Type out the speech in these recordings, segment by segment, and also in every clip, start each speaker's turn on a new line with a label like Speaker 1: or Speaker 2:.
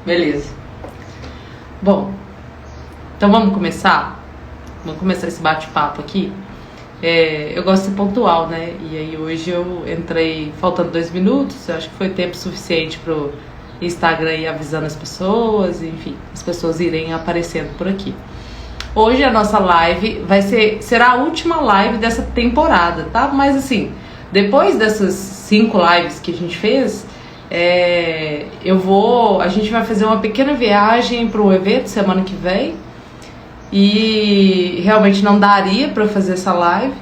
Speaker 1: Beleza. Bom, então vamos começar? Vamos começar esse bate-papo aqui. Eu gosto de ser pontual, né? E aí hoje eu entrei faltando 2 minutos. Eu acho que foi tempo suficiente pro Instagram ir avisando as pessoas. Enfim, as pessoas irem aparecendo por aqui. Hoje a nossa live será a última live dessa temporada, tá? Mas assim, depois dessas 5 lives que a gente fez, a gente vai fazer uma pequena viagem para um evento semana que vem. E realmente não daria para fazer essa live,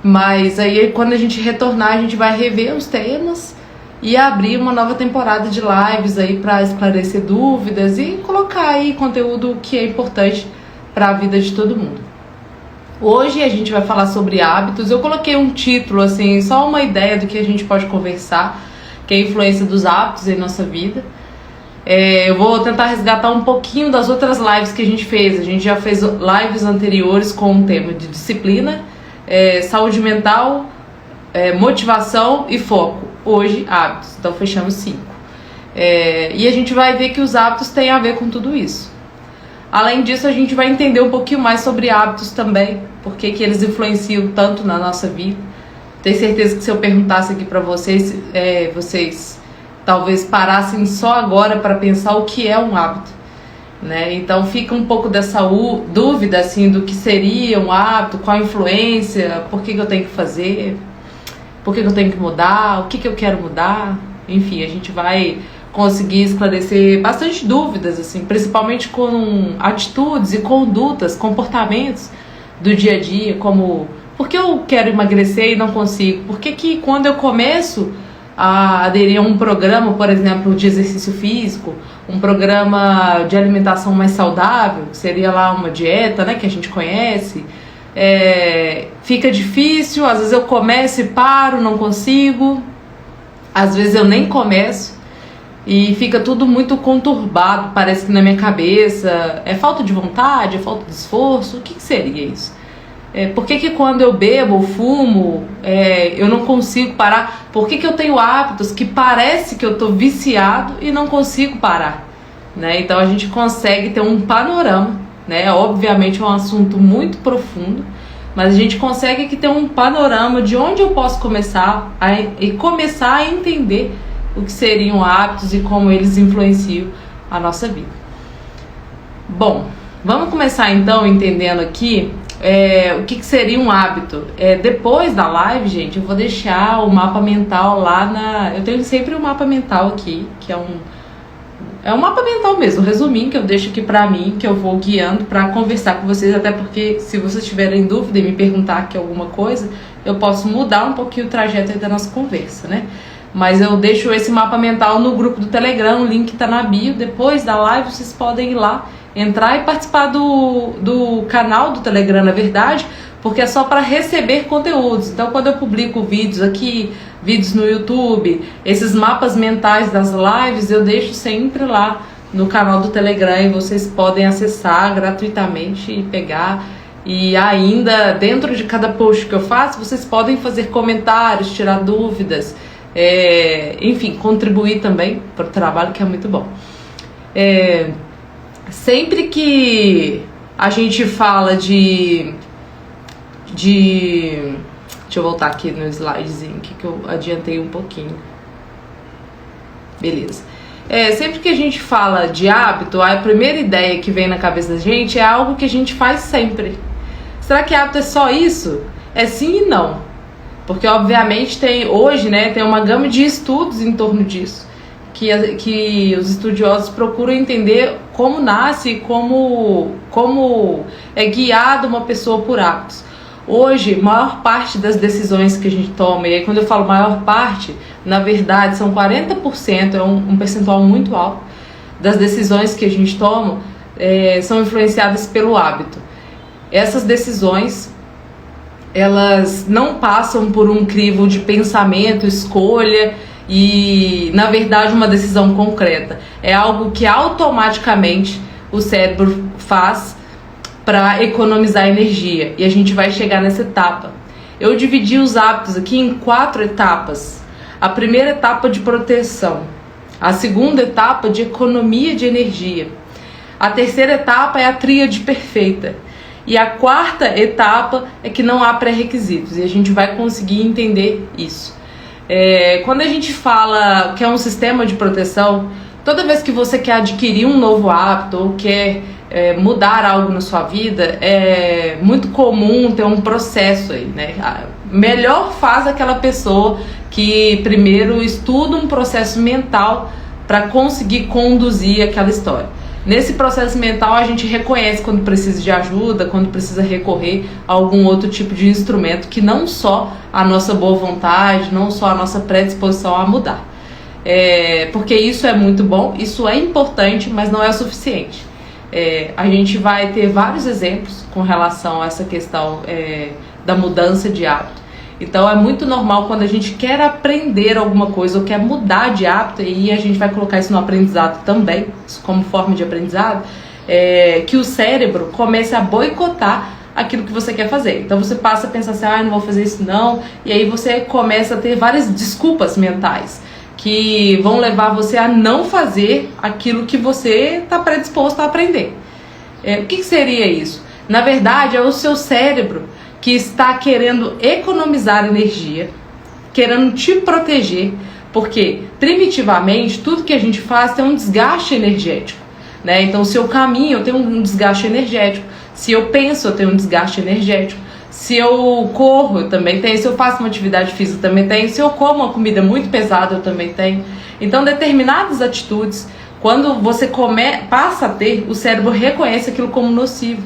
Speaker 1: mas aí quando a gente retornar a gente vai rever os temas e abrir uma nova temporada de lives aí para esclarecer dúvidas e colocar aí conteúdo que é importante para a vida de todo mundo. Hoje a gente vai falar sobre hábitos. Eu coloquei um título assim, só uma ideia do que a gente pode conversar, que é a influência dos hábitos em nossa vida. Eu vou tentar resgatar um pouquinho das outras lives que a gente fez. A gente já fez lives anteriores com o tema de disciplina, saúde mental, motivação e foco. Hoje, hábitos. Então, fechamos 5. E a gente vai ver que os hábitos têm a ver com tudo isso. Além disso, a gente vai entender um pouquinho mais sobre hábitos também, porque que eles influenciam tanto na nossa vida. Tenho certeza que se eu perguntasse aqui para vocês, vocês talvez parassem só agora para pensar o que é um hábito, né? Então fica um pouco dessa dúvida assim do que seria um hábito, qual a influência, por que eu tenho que fazer, por que eu tenho que mudar, o que eu quero mudar. Enfim, a gente vai conseguir esclarecer bastante dúvidas, assim, principalmente com atitudes e condutas, comportamentos do dia a dia, como por que eu quero emagrecer e não consigo, por que quando eu começo a aderir a um programa, por exemplo, de exercício físico, um programa de alimentação mais saudável, que seria lá uma dieta, né, que a gente conhece, fica difícil, às vezes eu começo e paro, não consigo, às vezes eu nem começo e fica tudo muito conturbado, parece que na minha cabeça é falta de vontade, é falta de esforço. O que seria isso? Por que quando eu bebo ou fumo, eu não consigo parar? Por que eu tenho hábitos que parece que eu estou viciado e não consigo parar? Né? Então a gente consegue ter um panorama, né? Obviamente é um assunto muito profundo, mas a gente consegue aqui ter um panorama de onde eu posso começar a entender o que seriam hábitos e como eles influenciam a nossa vida. Bom, vamos começar então entendendo aqui o que seria um hábito. Depois da live, gente, eu vou deixar o mapa mental lá eu tenho sempre um mapa mental aqui, que é um mapa mental mesmo, um resuminho que eu deixo aqui pra mim, que eu vou guiando pra conversar com vocês, até porque se vocês tiverem dúvida e me perguntar aqui alguma coisa, eu posso mudar um pouquinho o trajeto aí da nossa conversa, né? Mas eu deixo esse mapa mental no grupo do Telegram, o link tá na bio. Depois da live vocês podem ir lá, entrar e participar do canal do Telegram, na verdade, porque é só para receber conteúdos. Então quando eu publico vídeos aqui, vídeos no YouTube, esses mapas mentais das lives, eu deixo sempre lá no canal do Telegram e vocês podem acessar gratuitamente e pegar. E ainda, dentro de cada post que eu faço, vocês podem fazer comentários, tirar dúvidas, enfim, contribuir também para o trabalho, que é muito bom. Sempre que a gente fala deixa eu voltar aqui no slidezinho que eu adiantei um pouquinho. Beleza. Sempre que a gente fala de hábito, a primeira ideia que vem na cabeça da gente é algo que a gente faz sempre. Será que hábito é só isso? É sim e não. Porque obviamente hoje, né, tem uma gama de estudos em torno disso. Que os estudiosos procuram entender como nasce e como é guiada uma pessoa por hábitos. Hoje, maior parte das decisões que a gente toma, e aí quando eu falo maior parte, na verdade são 40%, é um percentual muito alto, das decisões que a gente toma são influenciadas pelo hábito. Essas decisões, elas não passam por um crivo de pensamento, escolha e, na verdade, uma decisão concreta. É algo que automaticamente o cérebro faz para economizar energia, e a gente vai chegar nessa etapa. Eu dividi os hábitos aqui em 4 etapas. a primeira etapa de proteção, a segunda etapa de economia de energia, a terceira etapa é a tríade perfeita e a quarta etapa é que não há pré-requisitos, e a gente vai conseguir entender isso. Quando a gente fala que é um sistema de proteção, toda vez que você quer adquirir um novo hábito ou quer mudar algo na sua vida, é muito comum ter um processo aí, né? Melhor faz aquela pessoa que primeiro estuda um processo mental para conseguir conduzir aquela história. Nesse processo mental a gente reconhece quando precisa de ajuda, quando precisa recorrer a algum outro tipo de instrumento que não só a nossa boa vontade, não só a nossa predisposição a mudar. Porque isso é muito bom, isso é importante, mas não é o suficiente. A gente vai ter vários exemplos com relação a essa questão da mudança de hábito. Então é muito normal quando a gente quer aprender alguma coisa ou quer mudar de hábito, e a gente vai colocar isso no aprendizado também, como forma de aprendizado, que o cérebro comece a boicotar aquilo que você quer fazer. Então você passa a pensar assim, não vou fazer isso não, e aí você começa a ter várias desculpas mentais que vão levar você a não fazer aquilo que você está predisposto a aprender. O que seria isso? Na verdade, é o seu cérebro que está querendo economizar energia, querendo te proteger, porque primitivamente tudo que a gente faz tem um desgaste energético, né? Então, se eu caminho, eu tenho um desgaste energético. Se eu penso, eu tenho um desgaste energético. Se eu corro, eu também tenho. Se eu faço uma atividade física, eu também tenho. Se eu como uma comida muito pesada, eu também tenho. Então, determinadas atitudes, quando você passa a ter, o cérebro reconhece aquilo como nocivo.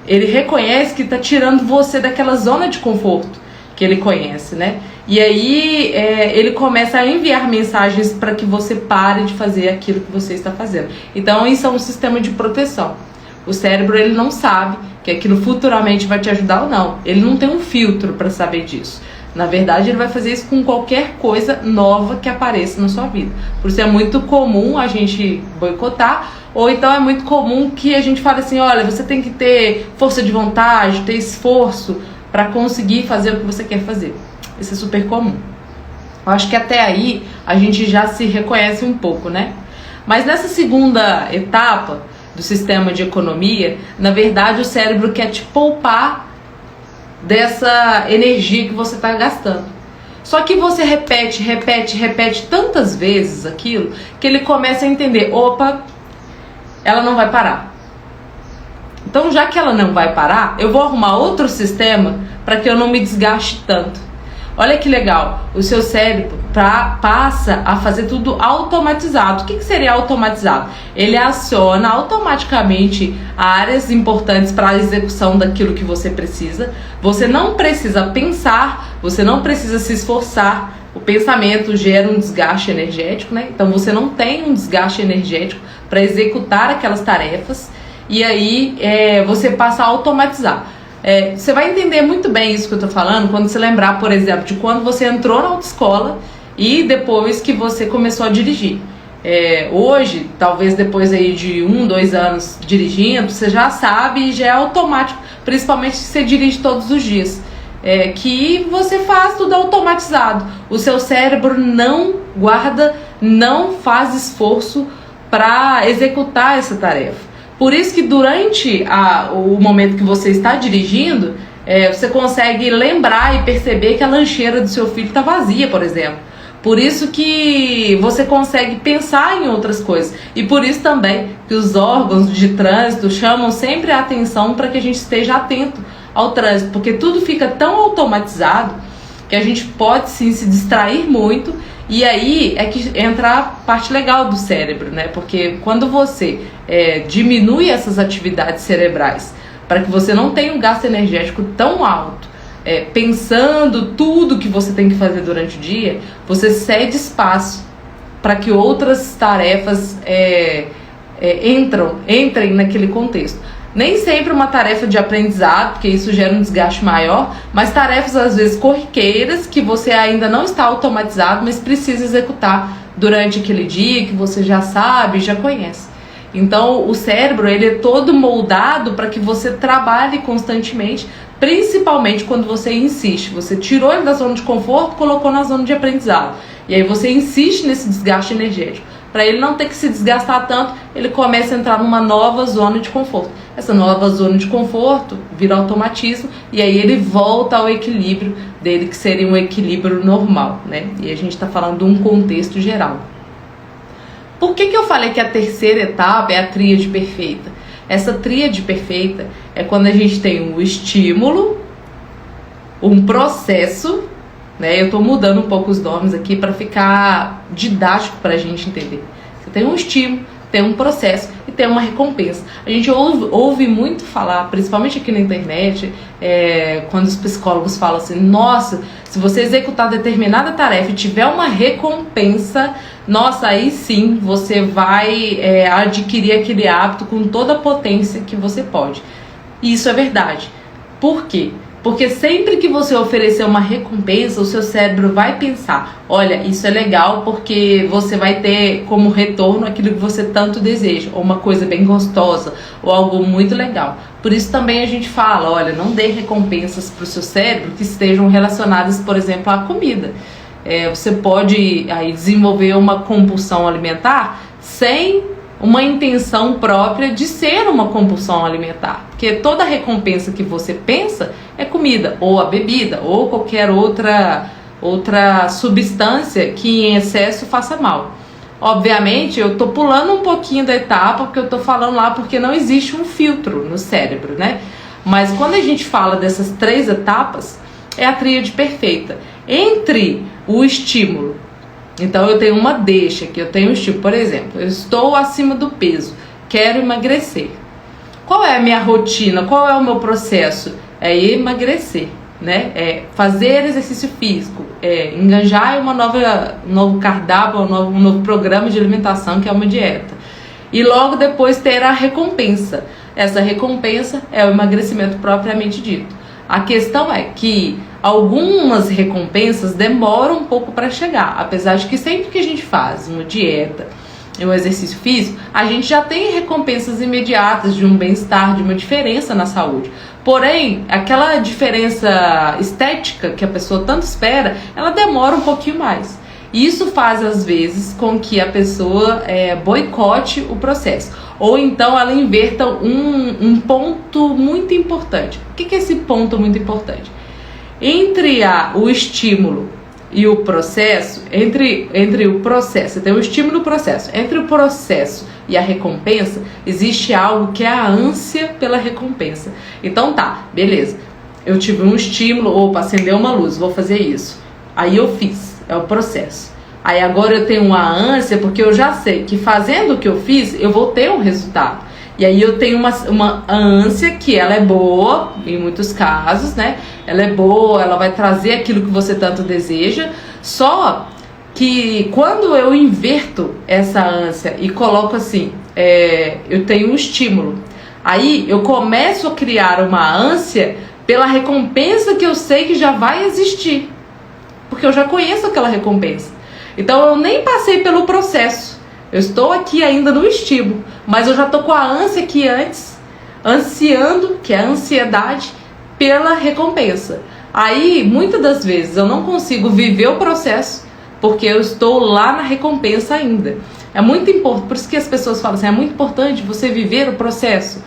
Speaker 1: Ele reconhece que está tirando você daquela zona de conforto que ele conhece, né? E aí ele começa a enviar mensagens para que você pare de fazer aquilo que você está fazendo. Então, isso é um sistema de proteção. O cérebro, ele não sabe que aquilo futuramente vai te ajudar ou não. Ele não tem um filtro para saber disso. Na verdade, ele vai fazer isso com qualquer coisa nova que apareça na sua vida. Por isso é muito comum a gente boicotar, ou então é muito comum que a gente fale assim, olha, você tem que ter força de vontade, ter esforço para conseguir fazer o que você quer fazer. Isso é super comum. Eu acho que até aí a gente já se reconhece um pouco, né? Mas nessa segunda etapa do sistema de economia, na verdade o cérebro quer te poupar dessa energia que você está gastando. Só que você repete tantas vezes aquilo que ele começa a entender, opa, ela não vai parar. Então, já que ela não vai parar, eu vou arrumar outro sistema para que eu não me desgaste tanto. Olha que legal, o seu cérebro passa a fazer tudo automatizado. O que seria automatizado? Ele aciona automaticamente áreas importantes para a execução daquilo que você precisa. Você não precisa pensar, você não precisa se esforçar. O pensamento gera um desgaste energético, né? Então você não tem um desgaste energético para executar aquelas tarefas. E aí você passa a automatizar. Você vai entender muito bem isso que eu tô falando quando você lembrar, por exemplo, de quando você entrou na autoescola e depois que você começou a dirigir. Hoje, talvez depois aí de 1, 2 anos dirigindo, você já sabe e já é automático, principalmente se você dirige todos os dias, que você faz tudo automatizado. O seu cérebro não guarda, não faz esforço para executar essa tarefa. Por isso que durante o momento que você está dirigindo, você consegue lembrar e perceber que a lancheira do seu filho está vazia, por exemplo. Por isso que você consegue pensar em outras coisas. E por isso também que os órgãos de trânsito chamam sempre a atenção para que a gente esteja atento ao trânsito. Porque tudo fica tão automatizado que a gente pode sim se distrair muito. E aí é que entra a parte legal do cérebro, né? Porque quando você diminui essas atividades cerebrais para que você não tenha um gasto energético tão alto, pensando tudo que você tem que fazer durante o dia, você cede espaço para que outras tarefas entrem naquele contexto. Nem sempre uma tarefa de aprendizado, porque isso gera um desgaste maior, mas tarefas às vezes corriqueiras que você ainda não está automatizado, mas precisa executar durante aquele dia que você já sabe, já conhece. Então o cérebro ele é todo moldado para que você trabalhe constantemente, principalmente quando você insiste. Você tirou ele da zona de conforto, colocou na zona de aprendizado. E aí você insiste nesse desgaste energético. Para ele não ter que se desgastar tanto, ele começa a entrar numa nova zona de conforto. Essa nova zona de conforto vira automatismo e aí ele volta ao equilíbrio dele, que seria um equilíbrio normal, né? E a gente está falando de um contexto geral. Por que eu falei que a terceira etapa é a tríade perfeita? Essa tríade perfeita é quando a gente tem um estímulo, um processo, né? Eu estou mudando um pouco os nomes aqui para ficar didático para a gente entender. Você tem um estímulo, tem um processo e tem uma recompensa. A gente ouve muito falar, principalmente aqui na internet, quando os psicólogos falam assim, nossa, se você executar determinada tarefa e tiver uma recompensa, nossa, aí sim você vai adquirir aquele hábito com toda a potência que você pode. E isso é verdade. Por quê? Porque sempre que você oferecer uma recompensa, o seu cérebro vai pensar, olha, isso é legal porque você vai ter como retorno aquilo que você tanto deseja, ou uma coisa bem gostosa, ou algo muito legal. Por isso também a gente fala, olha, não dê recompensas para o seu cérebro que estejam relacionadas, por exemplo, à comida. Você pode aí desenvolver uma compulsão alimentar sem uma intenção própria de ser uma compulsão alimentar, porque toda recompensa que você pensa é comida, ou a bebida, ou qualquer outra substância que em excesso faça mal. Obviamente eu tô pulando um pouquinho da etapa, porque eu tô falando lá porque não existe um filtro no cérebro, né? Mas quando a gente fala dessas 3 etapas, é a tríade perfeita. Entre o estímulo, então eu tenho uma deixa, que eu tenho um estímulo, por exemplo, eu estou acima do peso, quero emagrecer. Qual é a minha rotina? Qual é o meu processo? É emagrecer, né? É fazer exercício físico, enganjar um novo cardápio, um novo programa de alimentação, que é uma dieta. E logo depois ter a recompensa. Essa recompensa é o emagrecimento propriamente dito. A questão é que algumas recompensas demoram um pouco para chegar, apesar de que sempre que a gente faz uma dieta e um exercício físico, a gente já tem recompensas imediatas de um bem-estar, de uma diferença na saúde. Porém, aquela diferença estética que a pessoa tanto espera, ela demora um pouquinho mais. Isso faz, às vezes, com que a pessoa boicote o processo. Ou então ela inverta um ponto muito importante. O que é esse ponto muito importante? Entre o estímulo e o processo, entre o processo, tem o estímulo e o processo. Entre o processo e a recompensa, existe algo que é a ânsia pela recompensa. Então tá, beleza. Eu tive um estímulo, opa, acendeu uma luz, vou fazer isso. Aí eu fiz, é o processo. Aí agora eu tenho uma ânsia porque eu já sei que fazendo o que eu fiz, eu vou ter um resultado. E aí eu tenho uma ânsia que ela é boa, em muitos casos, né? Ela é boa, ela vai trazer aquilo que você tanto deseja. Só que quando eu inverto essa ânsia e coloco assim, eu tenho um estímulo. Aí eu começo a criar uma ânsia pela recompensa que eu sei que já vai existir. Porque eu já conheço aquela recompensa. Então eu nem passei pelo processo. Eu estou aqui ainda no estímulo, mas eu já estou com a ânsia aqui antes, ansiando, que é a ansiedade, pela recompensa. Aí, muitas das vezes, eu não consigo viver o processo, porque eu estou lá na recompensa ainda. É muito importante, por isso que as pessoas falam assim, é muito importante você viver o processo.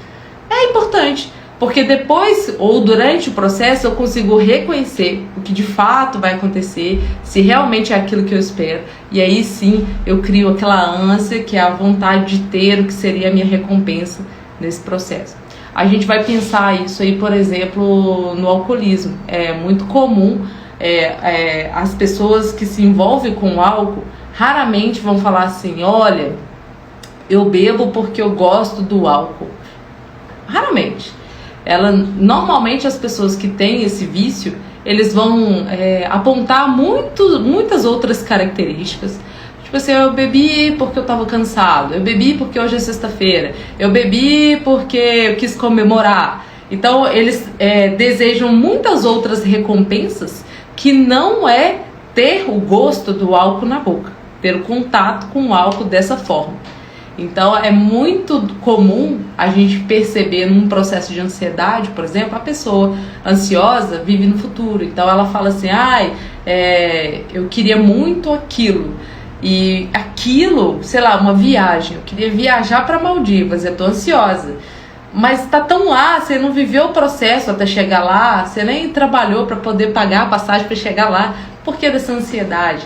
Speaker 1: É importante, porque depois ou durante o processo eu consigo reconhecer o que de fato vai acontecer, se realmente é aquilo que eu espero. E aí sim eu crio aquela ânsia que é a vontade de ter o que seria a minha recompensa nesse processo. A gente vai pensar isso aí, por exemplo, no alcoolismo. É muito comum as pessoas que se envolvem com o álcool raramente vão falar assim, olha, eu bebo porque eu gosto do álcool. Raramente. Normalmente as pessoas que têm esse vício, eles vão apontar muitas outras características. Tipo assim, eu bebi porque eu tava cansado, eu bebi porque hoje é sexta-feira, eu bebi porque eu quis comemorar. Então eles desejam muitas outras recompensas que não é ter o gosto do álcool na boca, ter o contato com o álcool dessa forma. Então é muito comum a gente perceber num processo de ansiedade, por exemplo, a pessoa ansiosa vive no futuro. Então ela fala assim, eu queria muito aquilo. E aquilo, sei lá, uma viagem, eu queria viajar para Maldivas, eu tô ansiosa. Mas tá tão lá, você não viveu o processo até chegar lá, você nem trabalhou para poder pagar a passagem para chegar lá. Por que dessa ansiedade?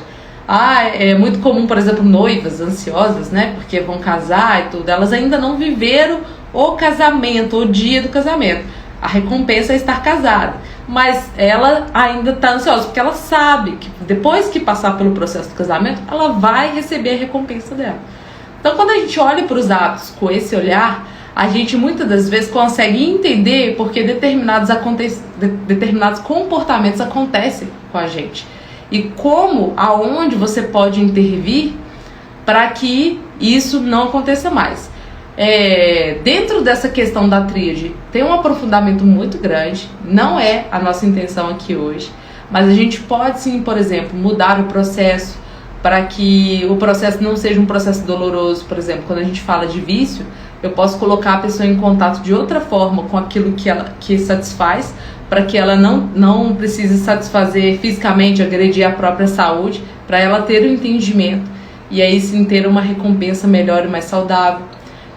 Speaker 1: É muito comum, por exemplo, noivas ansiosas, né? Porque vão casar e tudo. Elas ainda não viveram o casamento, o dia do casamento. A recompensa é estar casada. Mas ela ainda está ansiosa, porque ela sabe que depois que passar pelo processo do casamento, ela vai receber a recompensa dela. Então, quando a gente olha para os hábitos com esse olhar, a gente muitas das vezes consegue entender porque determinados comportamentos acontecem com a gente. E como, aonde você pode intervir para que isso não aconteça mais. Dentro dessa questão da tríade, tem um aprofundamento muito grande, não é a nossa intenção aqui hoje, mas a gente pode sim, por exemplo, mudar o processo para que o processo não seja um processo doloroso. Por exemplo, quando a gente fala de vício, eu posso colocar a pessoa em contato de outra forma com aquilo que satisfaz, para que ela não precise satisfazer fisicamente, agredir a própria saúde, para ela ter o entendimento e aí sim ter uma recompensa melhor e mais saudável.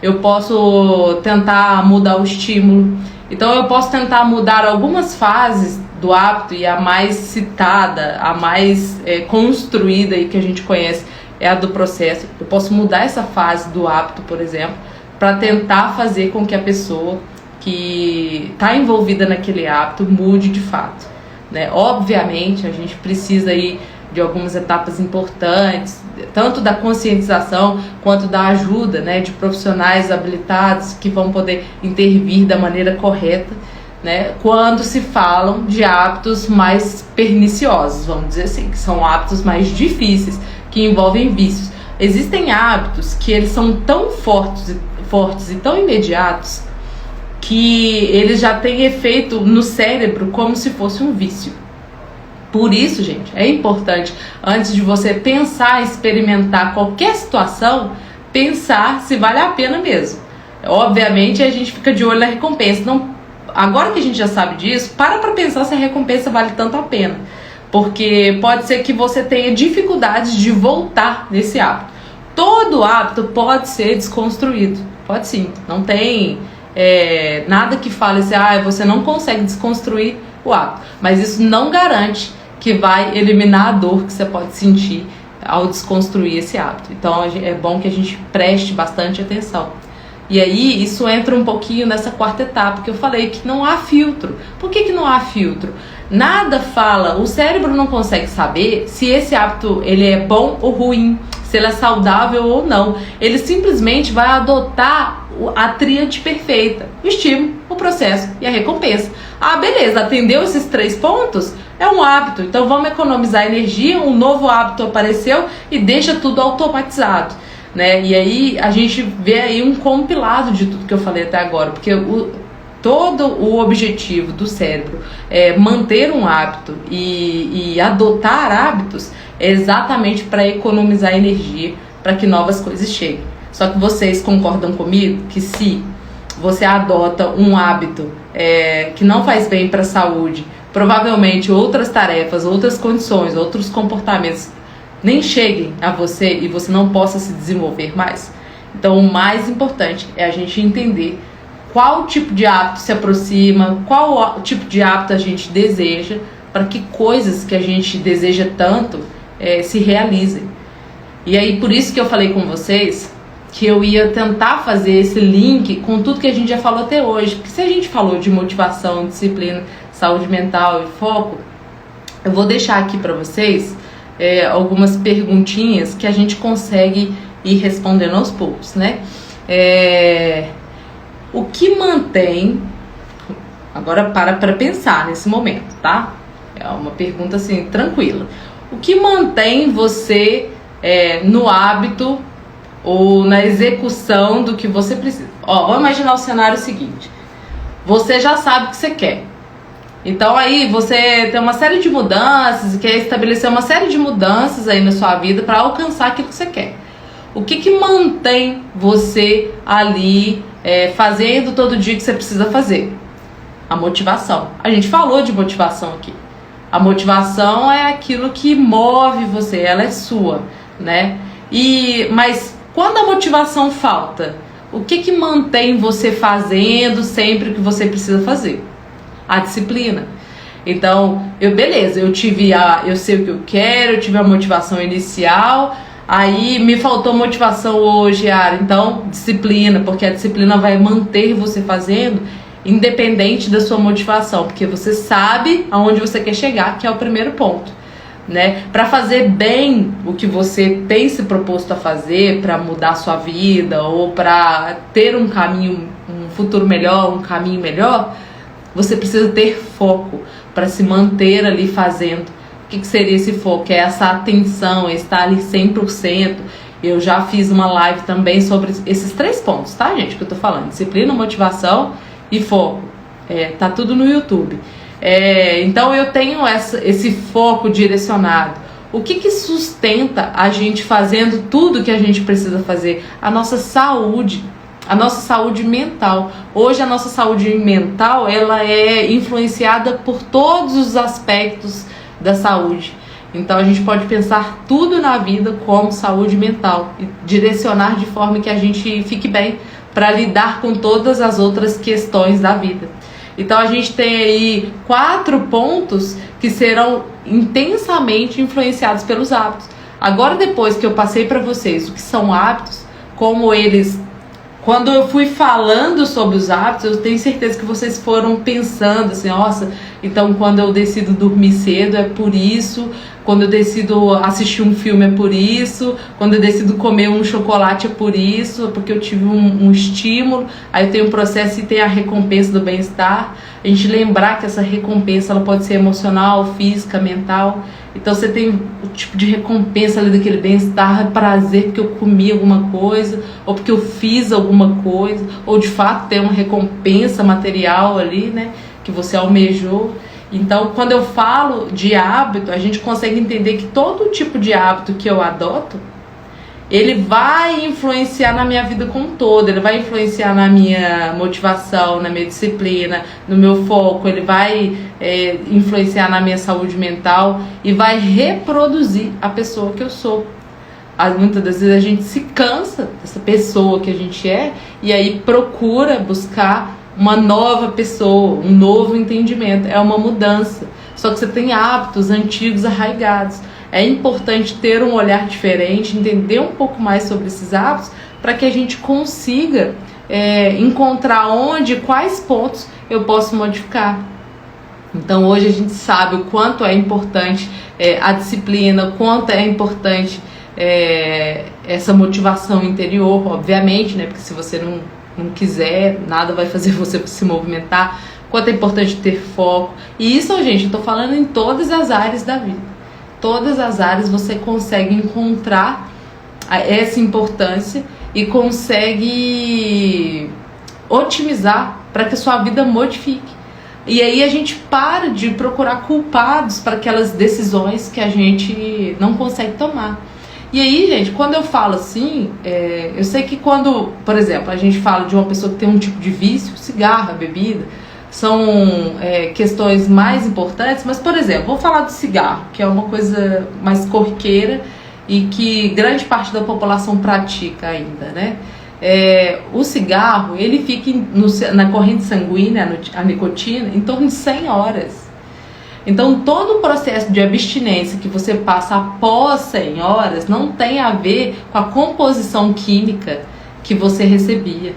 Speaker 1: Eu posso tentar mudar o estímulo, então eu posso tentar mudar algumas fases do hábito, e a mais citada, a mais construída e que a gente conhece é a do processo. Eu posso mudar essa fase do hábito, por exemplo, para tentar fazer com que a pessoa que está envolvida naquele hábito mude de fato, né? Obviamente a gente precisa aí de algumas etapas importantes, tanto da conscientização quanto da ajuda, né, de profissionais habilitados que vão poder intervir da maneira correta, né, quando se falam de hábitos mais perniciosos, vamos dizer assim, que são hábitos mais difíceis, que envolvem vícios. Existem hábitos que eles são tão fortes e tão imediatos que eles já têm efeito no cérebro como se fosse um vício. Por isso, gente, é importante, antes de você pensar, experimentar qualquer situação, pensar se vale a pena mesmo. Obviamente, a gente fica de olho na recompensa. Não, agora que a gente já sabe disso, para pensar se a recompensa vale tanto a pena. Porque pode ser que você tenha dificuldades de voltar nesse hábito. Todo hábito pode ser desconstruído. Pode sim. Não tem nada que fale assim, você não consegue desconstruir o hábito. Mas isso não garante que vai eliminar a dor que você pode sentir ao desconstruir esse hábito. Então é bom que a gente preste bastante atenção. E aí isso entra um pouquinho nessa quarta etapa que eu falei, que não há filtro. Por que não há filtro? Nada fala, o cérebro não consegue saber se esse hábito ele é bom ou ruim, se ele é saudável ou não. Ele simplesmente vai adotar a tríade perfeita: o estímulo, o processo e a recompensa. Beleza, atendeu esses 3 pontos? É um hábito, então vamos economizar energia, um novo hábito apareceu e deixa tudo automatizado, né? E aí a gente vê aí um compilado de tudo que eu falei até agora, porque todo o objetivo do cérebro é manter um hábito e adotar hábitos é exatamente para economizar energia, para que novas coisas cheguem. Só que vocês concordam comigo que se você adota um hábito que não faz bem para a saúde, provavelmente outras tarefas, outras condições, outros comportamentos nem cheguem a você e você não possa se desenvolver mais. Então o mais importante é a gente entender qual tipo de hábito se aproxima, qual tipo de hábito a gente deseja, para que coisas que a gente deseja tanto se realizem. E aí por isso que eu falei com vocês que eu ia tentar fazer esse link com tudo que a gente já falou até hoje. Porque se a gente falou de motivação, disciplina, saúde mental e foco, eu vou deixar aqui para vocês algumas perguntinhas que a gente consegue ir respondendo aos poucos, né? O que mantém... Agora para pensar nesse momento, tá? É uma pergunta assim, tranquila. O que mantém você no hábito ou na execução do que você precisa? Vamos imaginar o cenário seguinte. Você já sabe o que você quer. Então aí você tem uma série de mudanças e quer estabelecer uma série de mudanças aí na sua vida para alcançar aquilo que você quer. O que mantém você ali fazendo todo dia que você precisa fazer? A motivação. A gente falou de motivação aqui. A motivação é aquilo que move você, ela é sua, né? Mas quando a motivação falta, o que mantém você fazendo sempre o que você precisa fazer? A disciplina. Então, eu sei o que eu quero, eu tive a motivação inicial, aí me faltou motivação hoje, Ara. Então, disciplina, porque a disciplina vai manter você fazendo independente da sua motivação, porque você sabe aonde você quer chegar, que é o primeiro ponto, né? Para fazer bem o que você tem se proposto a fazer, para mudar a sua vida ou para ter um caminho, um futuro melhor, um caminho melhor, você precisa ter foco para se manter ali fazendo. O que seria esse foco? É essa atenção, é estar ali 100%. Eu já fiz uma live também sobre esses 3 pontos, tá, gente? Que eu tô falando: disciplina, motivação e foco. Tá tudo no YouTube. Então eu tenho esse foco direcionado. O que sustenta a gente fazendo tudo que a gente precisa fazer? A nossa saúde mental. Hoje a nossa saúde mental, ela é influenciada por todos os aspectos da saúde. Então a gente pode pensar tudo na vida como saúde mental e direcionar de forma que a gente fique bem para lidar com todas as outras questões da vida. Então a gente tem aí 4 pontos que serão intensamente influenciados pelos hábitos. Agora, depois que eu passei para vocês o que são hábitos, como eles... Quando eu fui falando sobre os hábitos, eu tenho certeza que vocês foram pensando assim: nossa, então quando eu decido dormir cedo é por isso, quando eu decido assistir um filme é por isso, quando eu decido comer um chocolate é por isso, porque eu tive um estímulo, aí eu tenho um processo e tem a recompensa do bem-estar. A gente lembrar que essa recompensa ela pode ser emocional, física, mental. Então você tem o tipo de recompensa ali daquele bem-estar, prazer porque eu comi alguma coisa, ou porque eu fiz alguma coisa, ou de fato tem uma recompensa material ali, né, que você almejou. Então, quando eu falo de hábito, a gente consegue entender que todo tipo de hábito que eu adoto, ele vai influenciar na minha vida como um todo, ele vai influenciar na minha motivação, na minha disciplina, no meu foco, ele vai influenciar na minha saúde mental e vai reproduzir a pessoa que eu sou. Muitas das vezes a gente se cansa dessa pessoa que a gente é e aí procura buscar uma nova pessoa, um novo entendimento, é uma mudança. Só que você tem hábitos antigos arraigados. É importante ter um olhar diferente, entender um pouco mais sobre esses hábitos, para que a gente consiga encontrar quais pontos eu posso modificar. Então hoje a gente sabe o quanto é importante a disciplina, o quanto é importante essa motivação interior, obviamente, né? Porque se você não quiser, nada vai fazer você se movimentar. Quanto é importante ter foco. E isso, gente, eu tô falando em todas as áreas da vida. Todas as áreas você consegue encontrar essa importância e consegue otimizar para que a sua vida modifique. E aí a gente para de procurar culpados para aquelas decisões que a gente não consegue tomar. E aí, gente, quando eu falo assim, eu sei que quando, por exemplo, a gente fala de uma pessoa que tem um tipo de vício, cigarro, bebida, são questões mais importantes, mas, por exemplo, vou falar do cigarro, que é uma coisa mais corriqueira e que grande parte da população pratica ainda, né? O cigarro, ele fica na corrente sanguínea, a nicotina, em torno de 100 horas. Então, todo o processo de abstinência que você passa após 100 horas não tem a ver com a composição química que você recebia.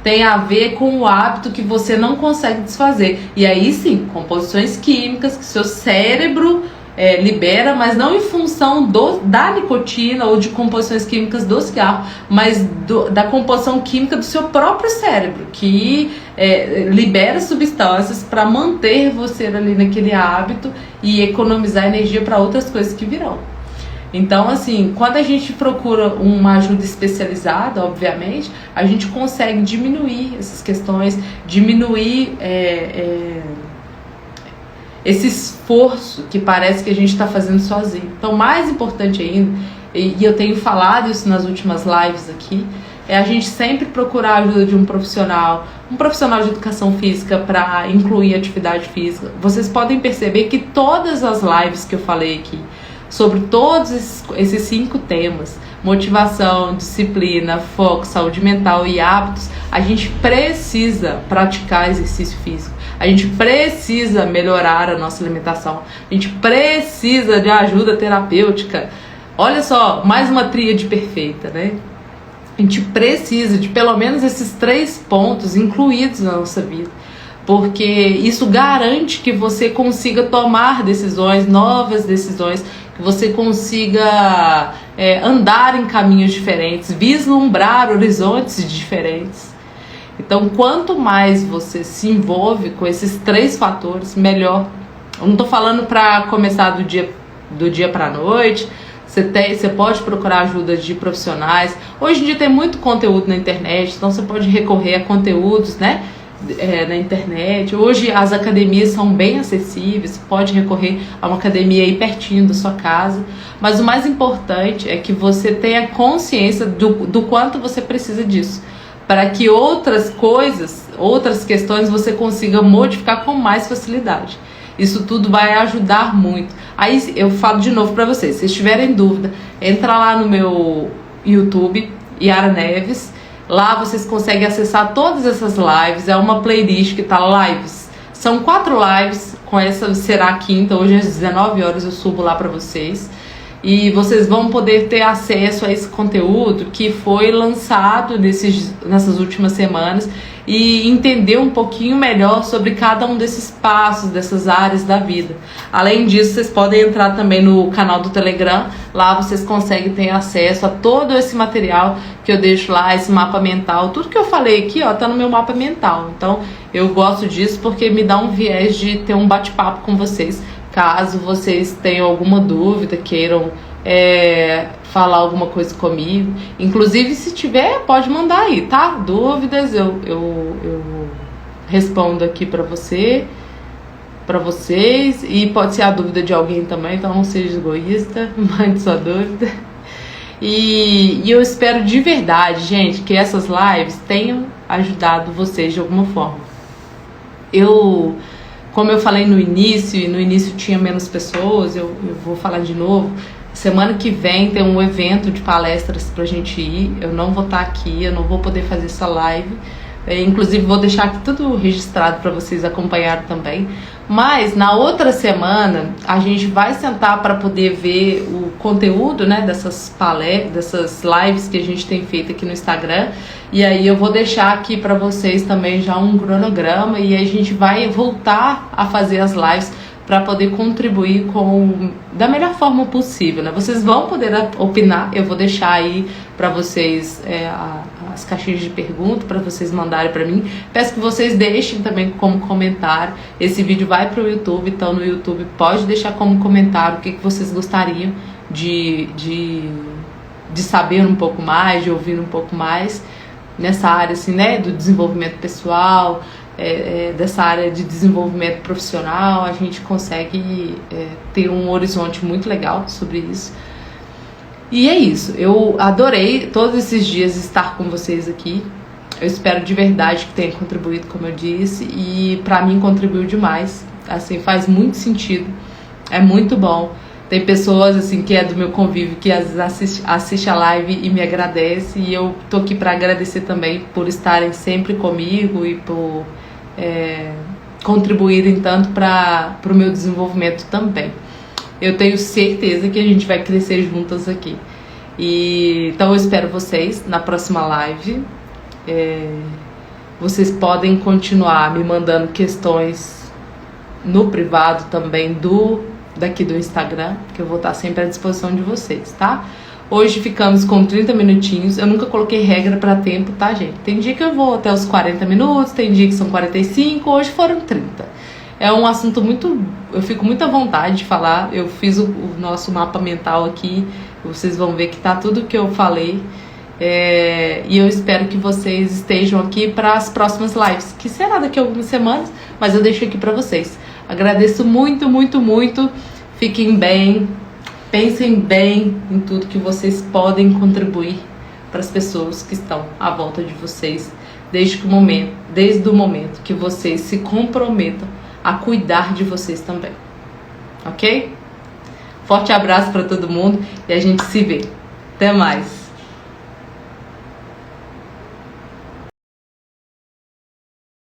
Speaker 1: Tem a ver com o hábito que você não consegue desfazer. E aí sim, composições químicas que seu cérebro libera, mas não em função da nicotina ou de composições químicas do cigarro, mas da composição química do seu próprio cérebro, que libera substâncias para manter você ali naquele hábito e economizar energia para outras coisas que virão. Então, assim, quando a gente procura uma ajuda especializada, obviamente, a gente consegue diminuir essas questões, diminuir esse esforço que parece que a gente está fazendo sozinho. Então, mais importante ainda e eu tenho falado isso nas últimas lives aqui, é a gente sempre procurar a ajuda de um profissional de educação física para incluir atividade física. Vocês podem perceber que todas as lives que eu falei aqui, sobre todos esses 5 temas, motivação, disciplina, foco, saúde mental e hábitos, a gente precisa praticar exercício físico. A gente precisa melhorar a nossa alimentação. A gente precisa de ajuda terapêutica. Olha só, mais uma tríade perfeita, né? A gente precisa de pelo menos esses 3 pontos incluídos na nossa vida, porque isso garante que você consiga tomar decisões, novas decisões, que você consiga andar em caminhos diferentes, vislumbrar horizontes diferentes. Então, quanto mais você se envolve com esses 3 fatores, melhor. Eu não estou falando para começar do dia para a noite. Você pode procurar ajuda de profissionais. Hoje em dia tem muito conteúdo na internet, então você pode recorrer a conteúdos, né, na internet. Hoje as academias são bem acessíveis, você pode recorrer a uma academia aí pertinho da sua casa. Mas o mais importante é que você tenha consciência do quanto você precisa disso, para que outras coisas, outras questões você consiga modificar com mais facilidade. Isso tudo vai ajudar muito. Aí eu falo de novo para vocês, se vocês tiverem dúvida, entra lá no meu YouTube, Yara Neves. Lá vocês conseguem acessar todas essas lives. É uma playlist que tá lives. São 4 lives, com essa será a 5ª, hoje às 19 horas eu subo lá para vocês. E vocês vão poder ter acesso a esse conteúdo que foi lançado nessas últimas semanas e entender um pouquinho melhor sobre cada um desses passos, dessas áreas da vida. Além disso, vocês podem entrar também no canal do Telegram. Lá vocês conseguem ter acesso a todo esse material que eu deixo lá, esse mapa mental. Tudo que eu falei aqui, ó, tá no meu mapa mental. Então, eu gosto disso porque me dá um viés de ter um bate-papo com vocês. Caso vocês tenham alguma dúvida, queiram falar alguma coisa comigo. Inclusive, se tiver, pode mandar aí, tá? Dúvidas, eu respondo aqui pra vocês. E pode ser a dúvida de alguém também, então não seja egoísta, mande sua dúvida. E eu espero de verdade, gente, que essas lives tenham ajudado vocês de alguma forma. Como eu falei no início, e no início tinha menos pessoas, eu vou falar de novo. Semana que vem tem um evento de palestras pra gente ir. Eu não vou estar aqui, eu não vou poder fazer essa live. Inclusive vou deixar aqui tudo registrado para vocês acompanharem também. Mas na outra semana a gente vai sentar para poder ver o conteúdo, né, dessas lives que a gente tem feito aqui no Instagram. E aí eu vou deixar aqui para vocês também já um cronograma e a gente vai voltar a fazer as lives para poder contribuir da melhor forma possível, né? Vocês vão poder opinar, eu vou deixar aí para vocês as caixinhas de perguntas para vocês mandarem para mim. Peço que vocês deixem também como comentário. Esse vídeo vai para o YouTube, então no YouTube pode deixar como comentário o que vocês gostariam de saber um pouco mais, de ouvir um pouco mais nessa área assim, né, do desenvolvimento pessoal. Dessa área de desenvolvimento profissional, a gente consegue ter um horizonte muito legal sobre isso. E é isso, eu adorei todos esses dias estar com vocês aqui. Eu espero de verdade que tenha contribuído, como eu disse, e pra mim contribuiu demais. Assim, faz muito sentido, é muito bom. Tem pessoas assim que é do meu convívio que às vezes assiste a live e me agradece, e eu tô aqui para agradecer também por estarem sempre comigo e por contribuírem tanto para o meu desenvolvimento também. Eu tenho certeza que a gente vai crescer juntas aqui. Então eu espero vocês na próxima live. Vocês podem continuar me mandando questões no privado também daqui do Instagram, que eu vou estar sempre à disposição de vocês, tá? Hoje ficamos com 30 minutinhos. Eu nunca coloquei regra pra tempo, tá, gente? Tem dia que eu vou até os 40 minutos, tem dia que são 45, hoje foram 30. É um assunto eu fico muito à vontade de falar. Eu fiz o nosso mapa mental aqui, vocês vão ver que tá tudo que eu falei. E eu espero que vocês estejam aqui para as próximas lives, que será daqui a algumas semanas, mas eu deixo aqui pra vocês. Agradeço muito, muito, muito. Fiquem bem. Pensem bem em tudo que vocês podem contribuir para as pessoas que estão à volta de vocês, desde o momento que vocês se comprometam a cuidar de vocês também. Ok? Forte abraço para todo mundo e a gente se vê. Até mais!